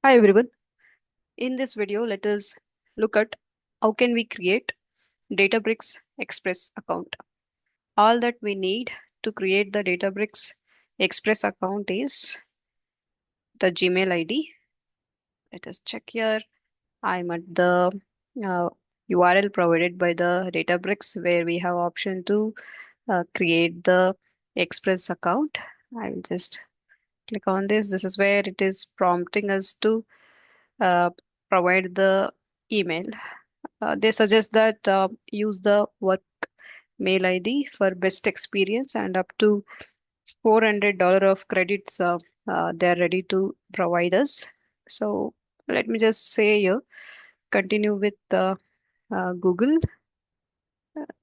Hi everyone. In this video, let us look at how can we create Databricks Express account. All that we need to create the Databricks Express account is the Gmail ID. Let us check here. I'm at the uh, URL provided by the Databricks where we have option to create the Express account. I will just click on this. This is where it is prompting us to uh, provide the email. They suggest that use the work mail ID for best experience and up to $400 of credits they are ready to provide us. So let me just say here, continue with Google.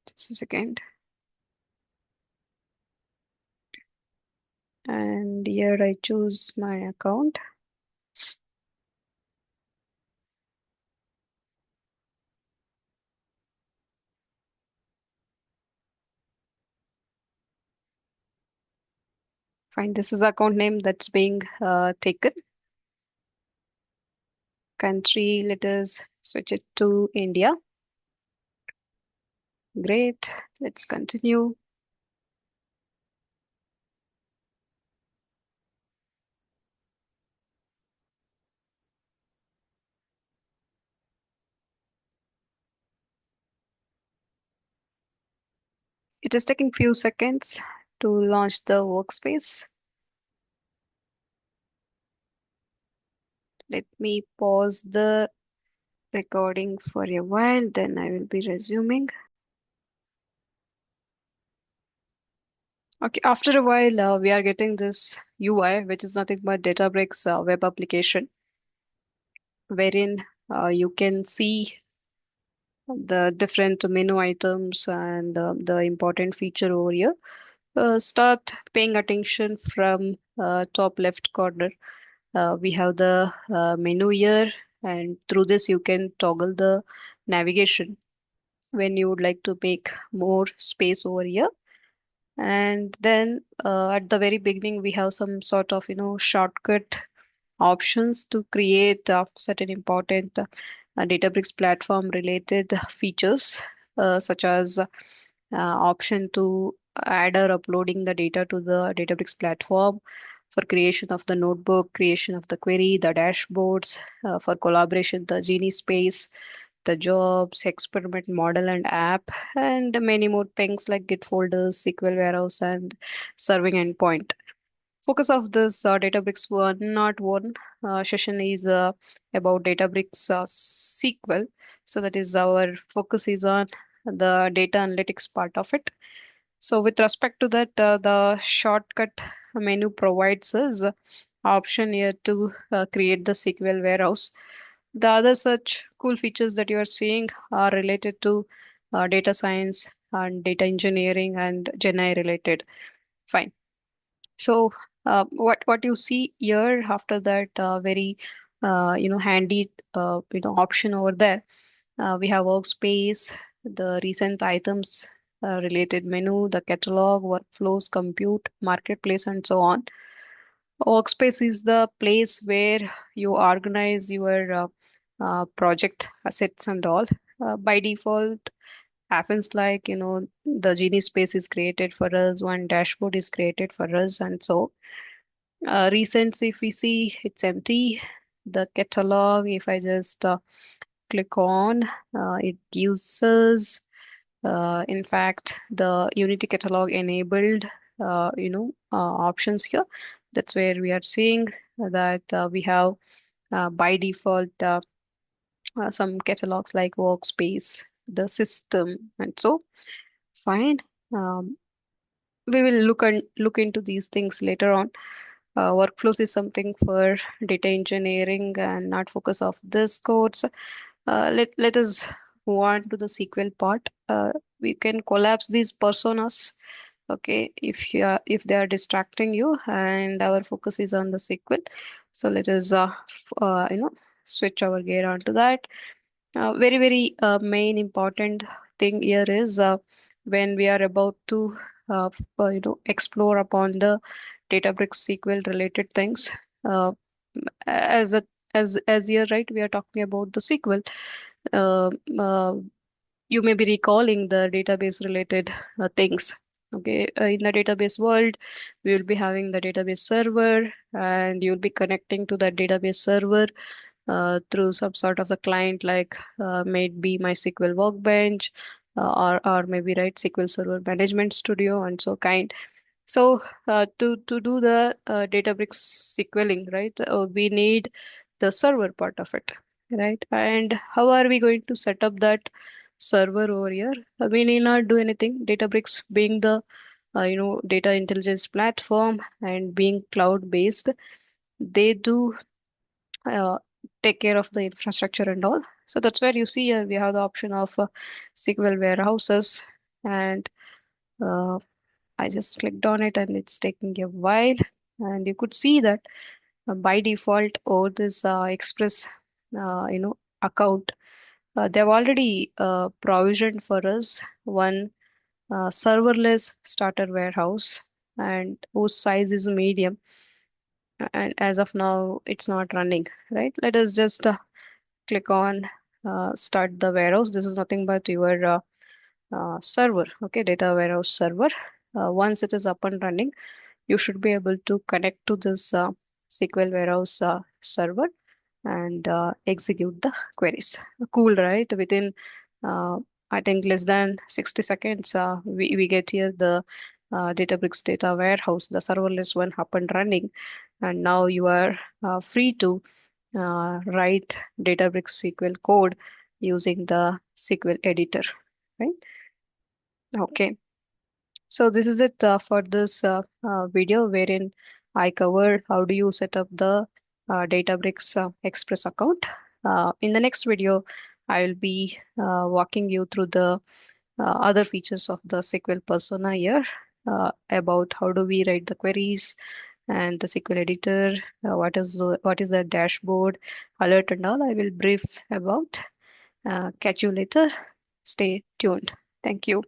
Just a second. And here I choose my account. Fine, this is account name that's being taken. Country, let us switch it to India. Great. Let's continue. It is taking few seconds to launch the workspace. Let me pause the recording for a while, then I will be resuming. Okay, after a while, we are getting this UI, which is nothing but Databricks web application, wherein you can see the different menu items and the important feature over here. Start paying attention from top left corner. We have the menu here, and through this you can toggle the navigation when you would like to make more space over here. And then at the very beginning, we have some sort of, shortcut options to create certain important Databricks platform related features, such as option to add or uploading the data to the Databricks platform for creation of the notebook, creation of the query, the dashboards, for collaboration, the Genie Space, the jobs, experiment model and app, and many more things like Git folders, SQL warehouse, and serving endpoint. Focus of this Databricks 101 session is about Databricks SQL. So that is our focus is on the data analytics part of it. So with respect to that, the shortcut menu provides us option here to create the SQL warehouse. The other such cool features that you are seeing are related to data science and data engineering and Gen AI related. Fine. So what you see here after that very handy option over there, we have workspace, the recent items related menu, the catalog, workflows, compute, marketplace, and so on. Workspace is the place where you organize your project assets and all. By default, happens like the Genie space is created for us, one dashboard is created for us, and so recents, if we see, it's empty. The catalog, if I just click on, it gives us, in fact, the Unity catalog enabled, options here. That's where we are seeing that we have by default some catalogs like workspace, the system, and so fine. Um, we will look into these things later on. Workflows is something for data engineering and not focus of this course. Let us move on to the SQL part. We can collapse these personas. Okay, if they are distracting you, and our focus is on the SQL. So let us switch our gear onto that. Very main important thing here is when we are about to explore upon the Databricks SQL related things. Uh, as a as here, right, we are talking about the SQL. Uh, uh, you may be recalling the database related things. Okay, in the database world, we will be having the database server, and you'll be connecting to that database server through some sort of a client like maybe MySQL Workbench, or maybe right SQL Server Management Studio and so kind. So to do the Databricks SQLing, right, we need the server part of it, right? And how are we going to set up that server over here? We need not do anything. Databricks being the data intelligence platform and being cloud based, they do uh, take care of the infrastructure and all. So that's where you see we have the option of SQL warehouses, and uh, I just clicked on it and it's taking a while. And you could see that by default over this Express, account, they've already provisioned for us one serverless starter warehouse, and whose size is medium. And as of now, it's not running, right? Let us just click on start the warehouse. This is nothing but your server, okay, data warehouse server. Once it is up and running, you should be able to connect to this SQL warehouse server and execute the queries. Cool, right? Within, uh, I think, less than 60 seconds, we get here the Databricks data warehouse, the serverless one, up and running. And now you are free to write Databricks SQL code using the SQL editor, right? Okay. So this is it for this video wherein I covered how do you set up the Databricks Express account. In the next video, I will be walking you through the other features of the SQL persona here, about how do we write the queries and the SQL editor, what is the dashboard, alert and all. I will brief about. Catch you later. Stay tuned. Thank you.